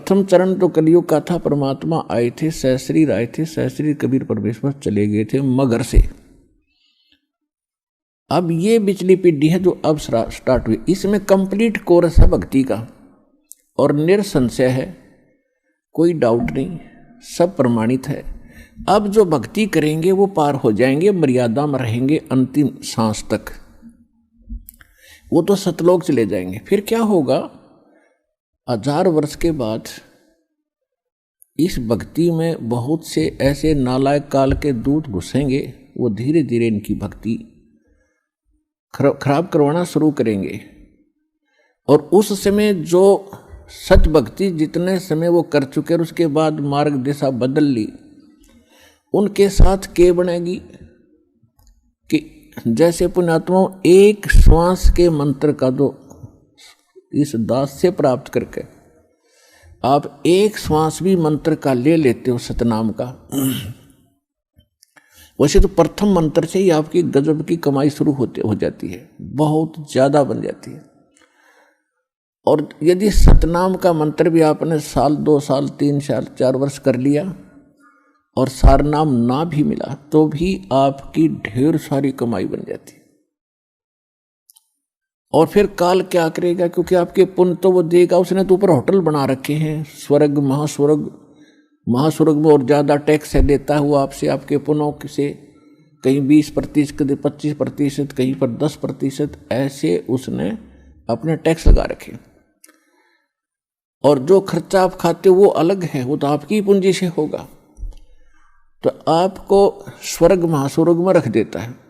प्रथम चरण तो कलयुग का था। परमात्मा आए थे, सहस्रीर आए थे, सहस्रीर कबीर परमेश्वर चले गए थे मगर से। अब ये पिछली पीढ़ी है जो अब स्टार्ट हुई, इसमें कंप्लीट कोर्स है भक्ति का और निरसंशय है, कोई डाउट नहीं, सब प्रमाणित है। अब जो भक्ति करेंगे वो पार हो जाएंगे, मर्यादा में रहेंगे अंतिम सांस तक, वो तो सतलोक चले जाएंगे। फिर क्या होगा, 1000 वर्ष के बाद इस भक्ति में बहुत से ऐसे नालायक काल के दूत घुसेंगे, वो धीरे धीरे इनकी भक्ति खराब करवाना शुरू करेंगे। और उस समय जो सच भक्ति जितने समय वो कर चुके और उसके बाद मार्ग दिशा बदल ली, उनके साथ के बनेगी कि जैसे पुण्यात्माओं एक श्वास के मंत्र का जो इस दास से प्राप्त करके आप एक श्वास भी मंत्र का ले लेते हो सतनाम का, वैसे तो प्रथम मंत्र से ही आपकी गजब की कमाई शुरू हो जाती है, बहुत ज्यादा बन जाती है। और यदि सतनाम का मंत्र भी आपने साल 2 साल 3 साल 4 वर्ष कर लिया और सारनाम ना भी मिला तो भी आपकी ढेर सारी कमाई बन जाती है। और फिर काल क्या करेगा, क्योंकि आपके पुण्य तो वो देगा, उसने तो ऊपर होटल बना रखे हैं, स्वर्ग महास्वर्ग में, और ज़्यादा टैक्स है देता हुआ आपसे, आपके पुण्यों से कहीं 20%, कहीं 25%, कहीं पर 10%, ऐसे उसने अपने टैक्स लगा रखे। और जो खर्चा आप खाते हो वो अलग है, वो तो आपकी पूंजी से होगा, तो आपको स्वर्ग महास्वर्ग में रख देता है।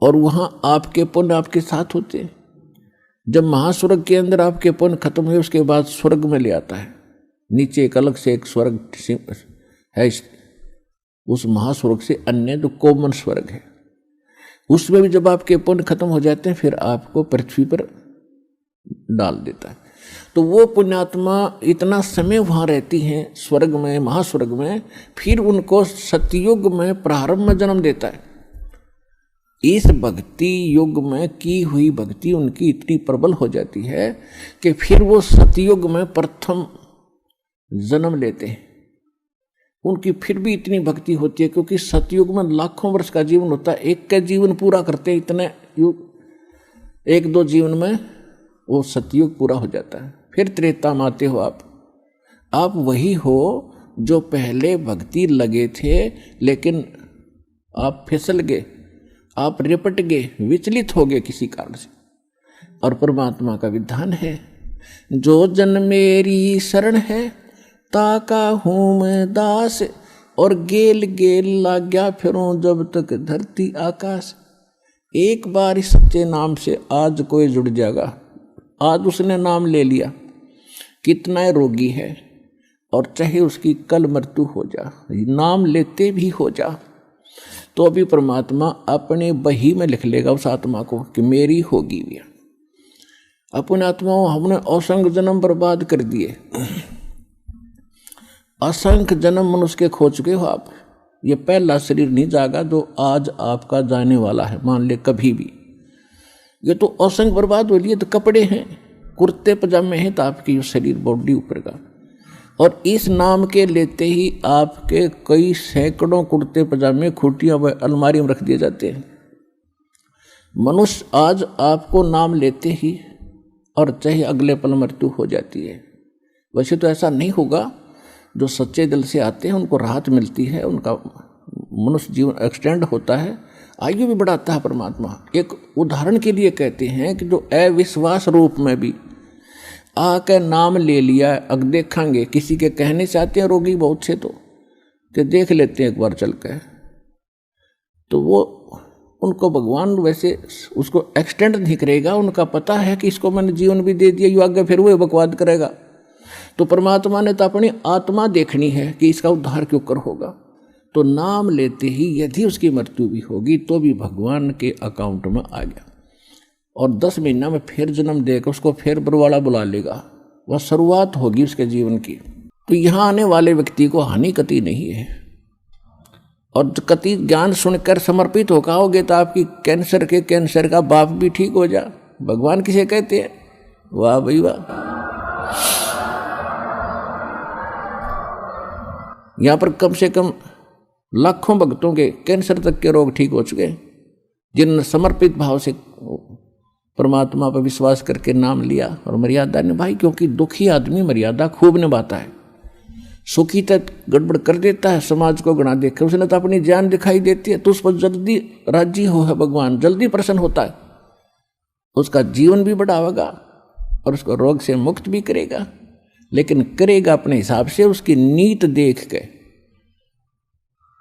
और वहां आपके पुण्य आपके साथ होते हैं। जब महास्वर्ग के अंदर आपके पुण्य खत्म हुए उसके बाद स्वर्ग में ले आता है, नीचे एक अलग से एक स्वर्ग है, उस महास्वर्ग से अन्य जो कॉमन स्वर्ग है, उसमें भी जब आपके पुण्य खत्म हो जाते हैं फिर आपको पृथ्वी पर डाल देता है। तो वो पुण्यात्मा इतना समय वहां रहती हैं स्वर्ग में, महास्वर्ग में, फिर उनको सतयुग में प्रारंभ में जन्म देता है। इस भक्ति युग में की हुई भक्ति उनकी इतनी प्रबल हो जाती है कि फिर वो सतयुग में प्रथम जन्म लेते हैं। उनकी फिर भी इतनी भक्ति होती है क्योंकि सतयुग में लाखों वर्ष का जीवन होता है, एक का जीवन पूरा करते हैं इतने युग, 1-2 जीवन में वो सतयुग पूरा हो जाता है। फिर त्रेता में आते हो आप वही हो जो पहले भक्ति लगे थे लेकिन आप फिसल गए, आप रिपट गए, विचलित हो गए किसी कारण से। और परमात्मा का विधान है, जो जन मेरी शरण है ताका हूँ मैं दास, और गेल गेल लाग्या फिरूं जब तक धरती आकाश। एक बार इस सच्चे नाम से आज कोई जुड़ जाएगा, आज उसने नाम ले लिया, कितना रोगी है और चाहे उसकी कल मृत्यु हो जा, नाम लेते भी हो जा, तो अभी परमात्मा अपने बही में लिख लेगा उस आत्मा को कि मेरी होगी भी। अपने आत्माओं हमने असंख्य जन्म बर्बाद कर दिए, असंख्य जन्म मनुष्य के खो चुके हो आप। ये पहला शरीर नहीं जागा जो आज आपका जाने वाला है, मान ले कभी भी। ये तो असंख्य बर्बाद हो लिए, तो कपड़े हैं, कुर्ते पजामे हैं, तो आपकी शरीर बॉडी ऊपर का। और इस नाम के लेते ही आपके कई सैकड़ों कुर्ते पजामे खूटियां व अलमारी में रख दिए जाते हैं। मनुष्य आज आपको नाम लेते ही और चाहे अगले पल मृत्यु हो जाती है। वैसे तो ऐसा नहीं होगा, जो सच्चे दिल से आते हैं उनको राहत मिलती है, उनका मनुष्य जीवन एक्सटेंड होता है, आयु भी बढ़ाता है परमात्मा। एक उदाहरण के लिए कहते हैं कि जो अविश्वास रूप में भी आकर नाम ले लिया, अब देखेंगे किसी के कहने से आते हैं रोगी बहुत से, तो कि देख लेते हैं एक बार चल कर, तो वो उनको भगवान वैसे उसको एक्सटेंड नहीं करेगा, उनका पता है कि इसको मैंने जीवन भी दे दिया, यू आगे फिर वो बकवाद करेगा। तो परमात्मा ने तो अपनी आत्मा देखनी है कि इसका उद्धार क्यों कर होगा, तो नाम लेते ही यदि उसकी मृत्यु भी होगी तो भी भगवान के अकाउंट में आ गया, और 10 महीना में फिर जन्म देकर उसको फिर बरवाड़ा बुला लेगा, वह शुरुआत होगी उसके जीवन की। तो यहाँ आने वाले व्यक्ति को हानि कति नहीं है, और कति ज्ञान सुनकर समर्पित होगा होगे तो आपकी कैंसर का बाप भी ठीक हो जा। भगवान किसे कहते हैं, वाह भाई वाह। यहां पर कम से कम लाखों भक्तों के कैंसर तक के रोग ठीक हो चुके, जिन्होंने समर्पित भाव से परमात्मा पर विश्वास करके नाम लिया और मर्यादा निभाई। क्योंकि दुखी आदमी मर्यादा खूब निभाता है, सुखी तक गड़बड़ कर देता है, समाज को गणा देखे। उसने तो अपनी जान दिखाई देती है तो उस पर जल्दी राजी हो है भगवान, जल्दी प्रसन्न होता है, उसका जीवन भी बढ़ावेगा और उसको रोग से मुक्त भी करेगा। लेकिन करेगा अपने हिसाब से, उसकी नीत देख के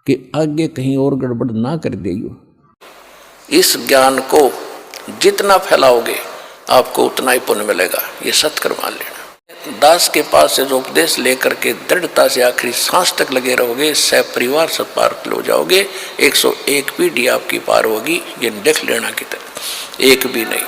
कि आगे कहीं और गड़बड़ ना कर देगी। इस ज्ञान को जितना फैलाओगे आपको उतना ही पुण्य मिलेगा, ये सत्कर मान लेना। दास के पास से जो उपदेश लेकर के दृढ़ता से आखिरी सांस तक लगे रहोगे, परिवार सब पार हो जाओगे। 101 पीढ़ी आपकी पार होगी, ये देख लेना की तरह, एक भी नहीं।